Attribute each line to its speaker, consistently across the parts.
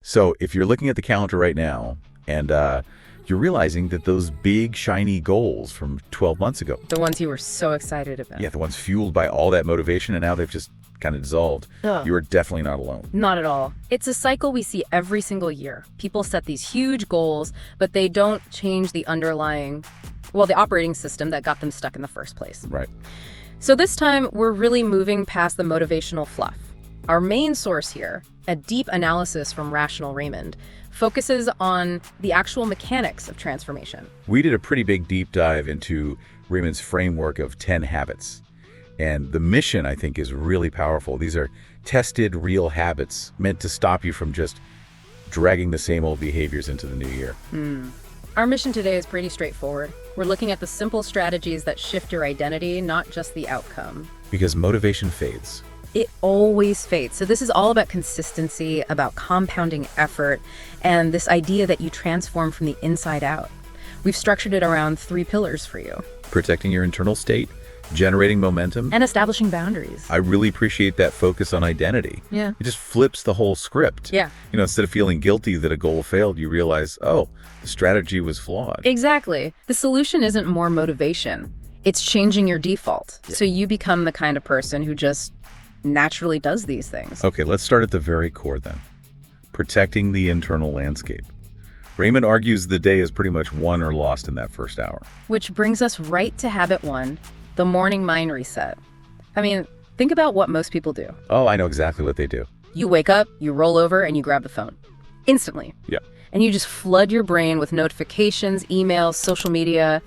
Speaker 1: So if you're looking at the calendar right now and you're realizing that those big, shiny goals from 12 months ago,
Speaker 2: The ones you were so excited about.
Speaker 1: yeah, the ones fueled by all that motivation, and now they've just kind of dissolved, you are definitely not alone.
Speaker 2: Not at all. It's a cycle we see every single year. People set these huge goals, but they don't change the underlying, the operating system that got them stuck in the first place.
Speaker 1: Right.
Speaker 2: So this time, we're really moving past the motivational fluff. Our main source here, a deep analysis from Rational Raymond, focuses on the actual mechanics of transformation.
Speaker 1: We did a pretty big deep dive into Raymond's framework of 10 habits. And the mission, I think, is really powerful. These are tested, real habits meant to stop you from just dragging the same old behaviors into the new year.
Speaker 2: Our mission today is pretty straightforward. We're looking at the simple strategies that shift your identity, not just the outcome.
Speaker 1: Because motivation fades.
Speaker 2: It always fades. So this is all about consistency, about compounding effort, and this idea that you transform from the inside out. We've structured it around 3 pillars for you.
Speaker 1: Protecting your internal state, generating momentum,
Speaker 2: And establishing boundaries.
Speaker 1: I really appreciate that focus on identity.
Speaker 2: Yeah.
Speaker 1: It just flips the whole script.
Speaker 2: Yeah.
Speaker 1: Instead of feeling guilty that a goal failed, you realize, oh, the strategy was flawed.
Speaker 2: Exactly. The solution isn't more motivation. It's changing your default. So you become the kind of person who just naturally does these things.
Speaker 1: Okay, let's start at the very core then. Protecting the internal landscape. Raymond argues the day is pretty much won or lost in that first hour.
Speaker 2: Which brings us right to habit 1, the morning mind reset. I mean, think about what most people do.
Speaker 1: Oh, I know exactly what they do.
Speaker 2: You wake up, you roll over, and you grab the phone. Instantly.
Speaker 1: Yeah.
Speaker 2: And you just flood your brain with notifications, emails, social media,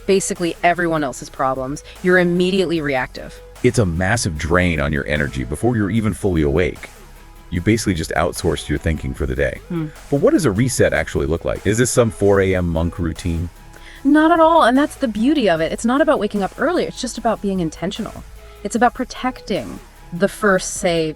Speaker 2: basically everyone else's problems. You're immediately reactive.
Speaker 1: It's a massive drain on your energy before you're even fully awake. You basically just outsourced your thinking for the day. But what does a reset actually look like? Is this some 4 a.m. monk routine?
Speaker 2: Not at all, and that's the beauty of it. It's not about waking up earlier, it's just about being intentional. It's about protecting the first, say,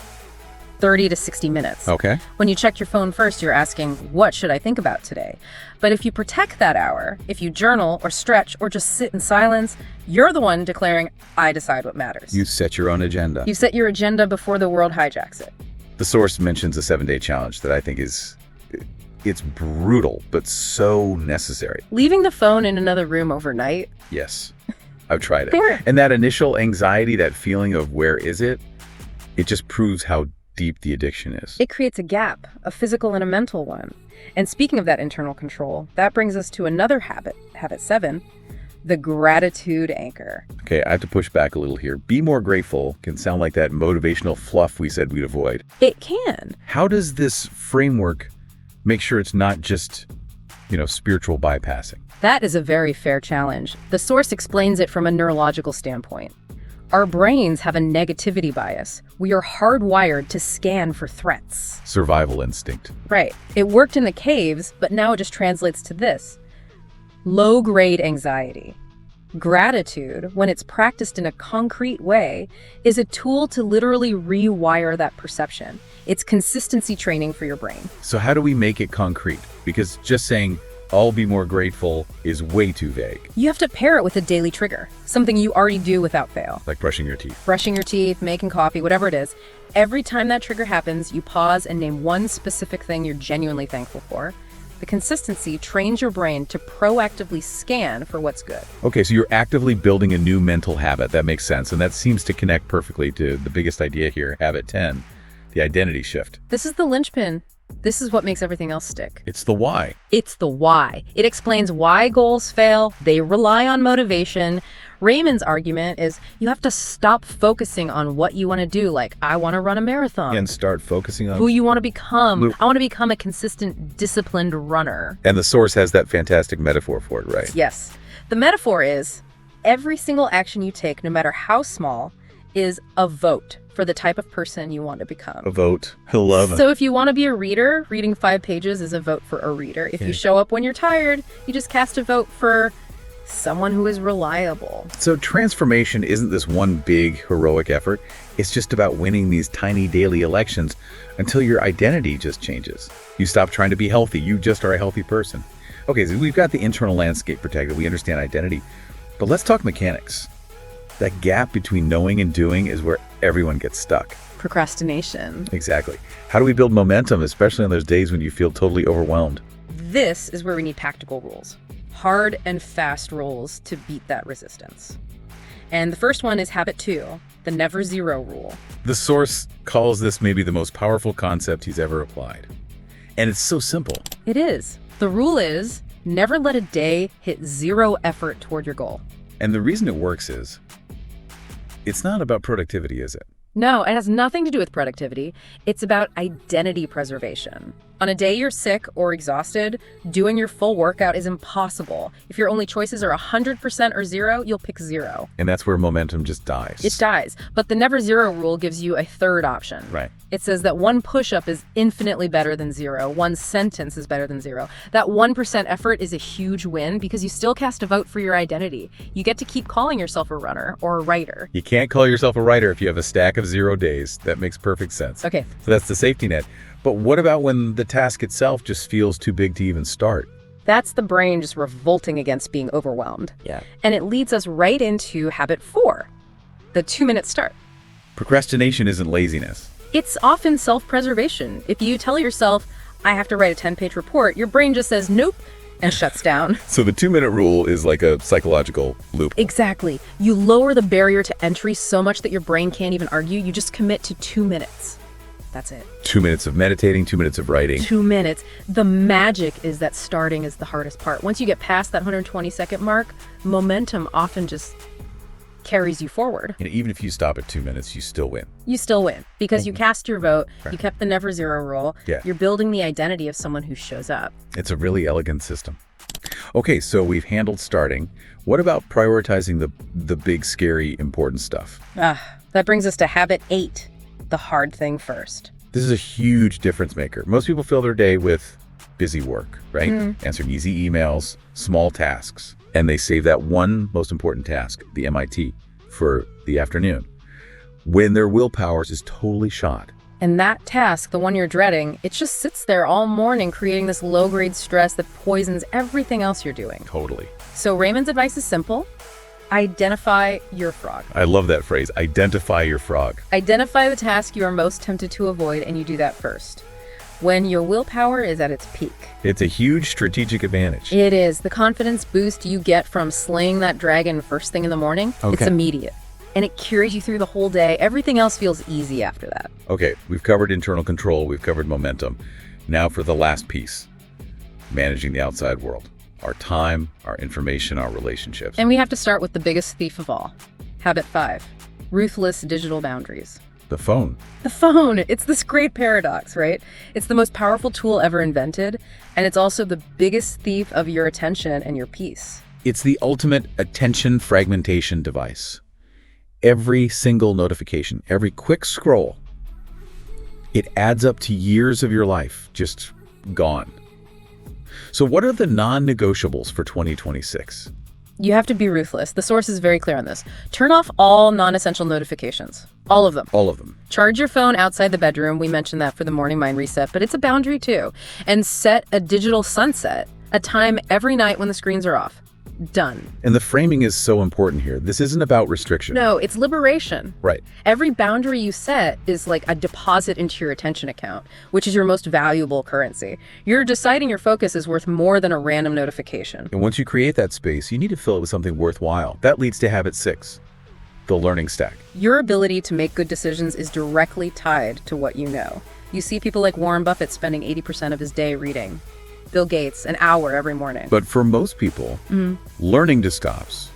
Speaker 2: 30 to 60 minutes.
Speaker 1: Okay.
Speaker 2: When you check your phone first, you're asking, what should I think about today? But if you protect that hour, if you journal or stretch or just sit in silence, you're the one declaring, I decide what matters.
Speaker 1: You set your own agenda.
Speaker 2: You set your agenda before the world hijacks it.
Speaker 1: The source mentions a 7-day challenge that I think it's brutal, but so necessary.
Speaker 2: Leaving the phone in another room overnight.
Speaker 1: Yes, I've tried it.
Speaker 2: Fair.
Speaker 1: And that initial anxiety, that feeling of where is it, it just proves how deep the addiction is.
Speaker 2: It creates a gap, a physical and a mental one. And speaking of that internal control, that brings us to another habit, habit 7, the gratitude anchor.
Speaker 1: Okay, I have to push back a little here. Be more grateful can sound like that motivational fluff we said we'd avoid.
Speaker 2: It can.
Speaker 1: How does this framework make sure it's not just, spiritual bypassing?
Speaker 2: That is a very fair challenge. The source explains it from a neurological standpoint. Our brains have a negativity bias. We are hardwired to scan for threats.
Speaker 1: Survival instinct.
Speaker 2: Right. It worked in the caves, but now it just translates to this. Low-grade anxiety. Gratitude, when it's practiced in a concrete way, is a tool to literally rewire that perception. It's consistency training for your brain.
Speaker 1: So how do we make it concrete? Because just saying, I'll be more grateful is way too vague.
Speaker 2: You have to pair it with a daily trigger, something you already do without fail.
Speaker 1: Like brushing your teeth.
Speaker 2: Brushing your teeth, making coffee, whatever it is. Every time that trigger happens, you pause and name one specific thing you're genuinely thankful for. The consistency trains your brain to proactively scan for what's good.
Speaker 1: Okay, so you're actively building a new mental habit. That makes sense. And that seems to connect perfectly to the biggest idea here, habit 10, the identity shift.
Speaker 2: This is the linchpin. This is what makes everything else stick.
Speaker 1: It's the why.
Speaker 2: It's the why. It explains why goals fail. They rely on motivation. Raymond's argument is you have to stop focusing on what you want to do, like I want to run a marathon.
Speaker 1: And start focusing on
Speaker 2: who you want to become. I want to become a consistent, disciplined runner.
Speaker 1: And the source has that fantastic metaphor for it, right?
Speaker 2: Yes. The metaphor is every single action you take, no matter how small, is a vote for the type of person you want to become.
Speaker 1: A vote. I love it.
Speaker 2: So if you want to be a reader, reading 5 pages is a vote for a reader. If you show up when you're tired, you just cast a vote for someone who is reliable.
Speaker 1: So transformation isn't this one big heroic effort. It's just about winning these tiny daily elections until your identity just changes. You stop trying to be healthy. You just are a healthy person. Okay, so we've got the internal landscape protected. We understand identity. But let's talk mechanics. That gap between knowing and doing is where everyone gets stuck.
Speaker 2: procrastination.
Speaker 1: Exactly. How do we build momentum, especially on those days when you feel totally overwhelmed?
Speaker 2: This is where we need practical rules. Hard and fast rules to beat that resistance. And the first one is habit 2, the never zero rule.
Speaker 1: The source calls this maybe the most powerful concept he's ever applied. And it's so simple.
Speaker 2: It is. The rule is never let a day hit zero effort toward your goal.
Speaker 1: And the reason it works is, it's not about productivity, is it?
Speaker 2: No, it has nothing to do with productivity. It's about identity preservation. On a day you're sick or exhausted, doing your full workout is impossible. If your only choices are 100% or 0, you'll pick 0.
Speaker 1: And that's where momentum just dies.
Speaker 2: It dies. But the never zero rule gives you a third option.
Speaker 1: Right.
Speaker 2: It says that 1 push-up is infinitely better than 0. 1 sentence is better than 0. That 1% effort is a huge win because you still cast a vote for your identity. You get to keep calling yourself a runner or a writer.
Speaker 1: You can't call yourself a writer if you have a stack of 0 days. That makes perfect sense.
Speaker 2: Okay.
Speaker 1: So that's the safety net. But what about when the task itself just feels too big to even start?
Speaker 2: That's the brain just revolting against being overwhelmed.
Speaker 1: Yeah.
Speaker 2: And it leads us right into habit 4, the 2-minute start.
Speaker 1: Procrastination isn't laziness.
Speaker 2: It's often self-preservation. If you tell yourself, I have to write a 10-page report, your brain just says, nope, and shuts down.
Speaker 1: So the 2-minute rule is like a psychological loop.
Speaker 2: Exactly. You lower the barrier to entry so much that your brain can't even argue. You just commit to 2 minutes. That's it.
Speaker 1: 2 minutes of meditating, 2 minutes of writing.
Speaker 2: 2 minutes. The magic is that starting is the hardest part. Once you get past that 120-second mark, momentum often just carries you forward.
Speaker 1: And even if you stop at 2 minutes, you still win.
Speaker 2: You still win because you cast your vote.
Speaker 1: Right.
Speaker 2: You kept the never zero rule.
Speaker 1: Yeah.
Speaker 2: You're building the identity of someone who shows up.
Speaker 1: It's a really elegant system. Okay, so we've handled starting. What about prioritizing the big, scary, important stuff?
Speaker 2: That brings us to habit 8, the hard thing first.
Speaker 1: This is a huge difference maker. Most people fill their day with busy work, right? Answering easy emails, small tasks, and they save that one most important task, the MIT, for the afternoon, when their willpower is totally shot.
Speaker 2: And that task, the one you're dreading, it just sits there all morning creating this low-grade stress that poisons everything else you're doing.
Speaker 1: Totally.
Speaker 2: So Raymond's advice is simple. Identify your frog.
Speaker 1: I love that phrase, identify your frog.
Speaker 2: Identify the task you are most tempted to avoid, and you do that first. When your willpower is at its peak.
Speaker 1: It's a huge strategic advantage.
Speaker 2: It is. The confidence boost you get from slaying that dragon first thing in the morning, it's immediate. And it carries you through the whole day. Everything else feels easy after that.
Speaker 1: Okay, we've covered internal control, we've covered momentum. Now for the last piece, managing the outside world. Our time, our information, our relationships.
Speaker 2: And we have to start with the biggest thief of all. Habit 5, ruthless digital boundaries.
Speaker 1: The phone.
Speaker 2: The phone, it's this great paradox, right? It's the most powerful tool ever invented, and it's also the biggest thief of your attention and your peace.
Speaker 1: It's the ultimate attention fragmentation device. Every single notification, every quick scroll, it adds up to years of your life just gone. So what are the non-negotiables for 2026?
Speaker 2: You have to be ruthless. The source is very clear on this. Turn off all non-essential notifications. All of them.
Speaker 1: All of them.
Speaker 2: Charge your phone outside the bedroom. We mentioned that for the morning mind reset, but it's a boundary too. And set a digital sunset, a time every night when the screens are off. Done.
Speaker 1: And the framing is so important here. This isn't about restriction.
Speaker 2: No, it's liberation.
Speaker 1: Right.
Speaker 2: Every boundary you set is like a deposit into your attention account, which is your most valuable currency. You're deciding your focus is worth more than a random notification.
Speaker 1: And once you create that space, you need to fill it with something worthwhile. That leads to habit 6, the learning stack.
Speaker 2: Your ability to make good decisions is directly tied to what you know. You see people like Warren Buffett spending 80% of his day reading. Bill Gates, an hour every morning.
Speaker 1: But for most people, learning just stops.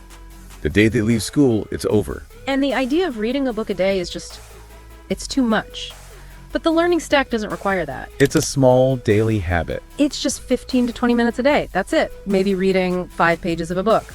Speaker 1: The day they leave school, it's over.
Speaker 2: And the idea of reading a book a day is just, it's too much. But the learning stack doesn't require that.
Speaker 1: It's a small daily habit.
Speaker 2: It's just 15 to 20 minutes a day. That's it. Maybe reading 5 pages of a book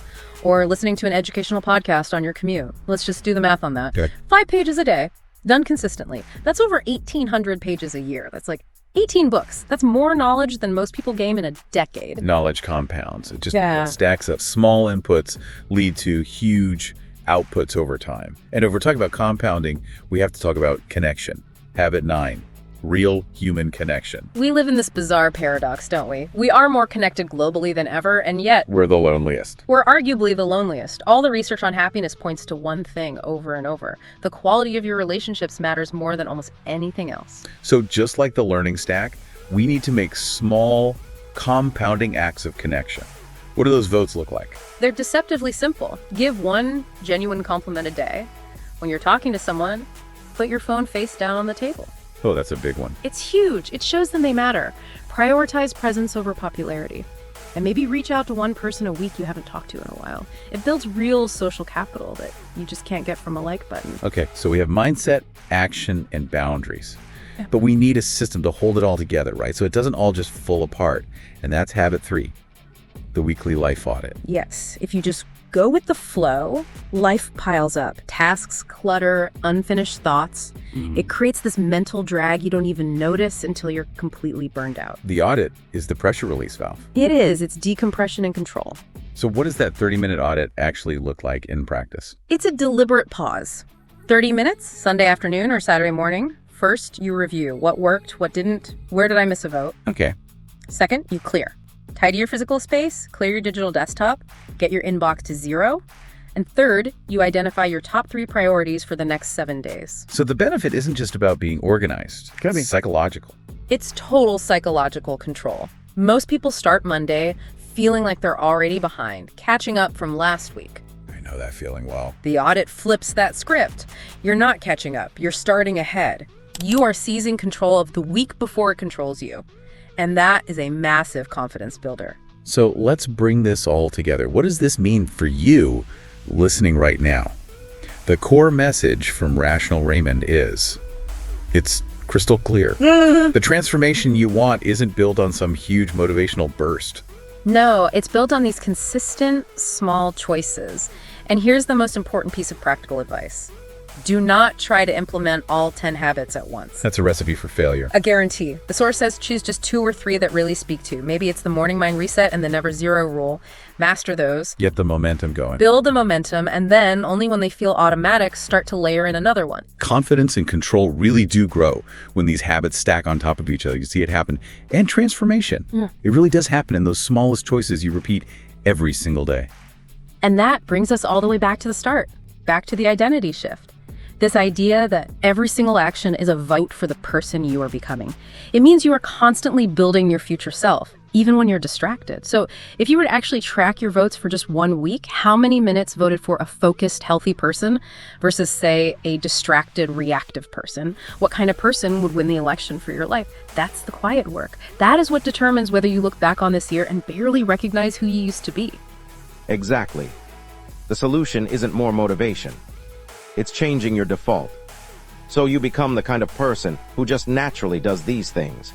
Speaker 2: or listening to an educational podcast on your commute. Let's just do the math on that.
Speaker 1: Okay.
Speaker 2: 5 pages a day, done consistently. That's over 1,800 pages a year. That's like 18 books. That's more knowledge than most people gain in a decade.
Speaker 1: Knowledge compounds. It just stacks up. Small inputs lead to huge outputs over time. And if we're talking about compounding, we have to talk about connection. Habit 9, real human connection.
Speaker 2: We live in this bizarre paradox, don't we? We are more connected globally than ever, and yet
Speaker 1: We're the loneliest.
Speaker 2: we're arguably the loneliest. All the research on happiness points to one thing over and over. The quality of your relationships matters more than almost anything else.
Speaker 1: So just like the learning stack, we need to make small, compounding acts of connection. What do those votes look like?
Speaker 2: They're deceptively simple. Give one genuine compliment a day. When you're talking to someone, put your phone face down on the table.
Speaker 1: Oh, that's a big one.
Speaker 2: It's huge. It shows them they matter. Prioritize presence over popularity. And maybe reach out to one person a week you haven't talked to in a while. It builds real social capital that you just can't get from a like button.
Speaker 1: Okay, so we have mindset, action, and boundaries. But we need a system to hold it all together, right? So it doesn't all just fall apart. And that's habit 3, the weekly life audit.
Speaker 2: Yes, if you just go with the flow, life piles up. Tasks, clutter, unfinished thoughts. It creates this mental drag you don't even notice until you're completely burned out.
Speaker 1: The audit is the pressure release valve.
Speaker 2: It is. It's decompression and control.
Speaker 1: So what does that 30-minute audit actually look like in practice?
Speaker 2: It's a deliberate pause. 30 minutes, Sunday afternoon or Saturday morning. First, you review what worked, what didn't, where did I miss a vote.
Speaker 1: Okay.
Speaker 2: Second, you clear. Tidy your physical space, clear your digital desktop, get your inbox to 0. And third, you identify your top 3 priorities for the next 7 days.
Speaker 1: So the benefit isn't just about being organized. It's gotta be psychological.
Speaker 2: It's total psychological control. Most people start Monday feeling like they're already behind, catching up from last week.
Speaker 1: I know that feeling well.
Speaker 2: The audit flips that script. You're not catching up, you're starting ahead. You are seizing control of the week before it controls you. And that is a massive confidence builder.
Speaker 1: So let's bring this all together. What does this mean for you listening right now? The core message from Rational Raymond is, it's crystal clear. The transformation you want isn't built on some huge motivational burst.
Speaker 2: No, it's built on these consistent, small choices. And here's the most important piece of practical advice. Do not try to implement all 10 habits at once.
Speaker 1: That's a recipe for failure.
Speaker 2: A guarantee. The source says choose just 2 or 3 that really speak to you. Maybe it's the morning mind reset and the never zero rule. Master those.
Speaker 1: Get the momentum going.
Speaker 2: Build the momentum, and then, only when they feel automatic, start to layer in another one.
Speaker 1: Confidence and control really do grow when these habits stack on top of each other. You see it happen. And transformation. It really does happen in those smallest choices you repeat every single day.
Speaker 2: And that brings us all the way back to the start, back to the identity shift. This idea that every single action is a vote for the person you are becoming. It means you are constantly building your future self, even when you're distracted. So if you were to actually track your votes for just 1 week, how many minutes voted for a focused, healthy person versus, say, a distracted, reactive person? What kind of person would win the election for your life? That's the quiet work. That is what determines whether you look back on this year and barely recognize who you used to be.
Speaker 3: Exactly. The solution isn't more motivation. It's changing your default. So you become the kind of person who just naturally does these things.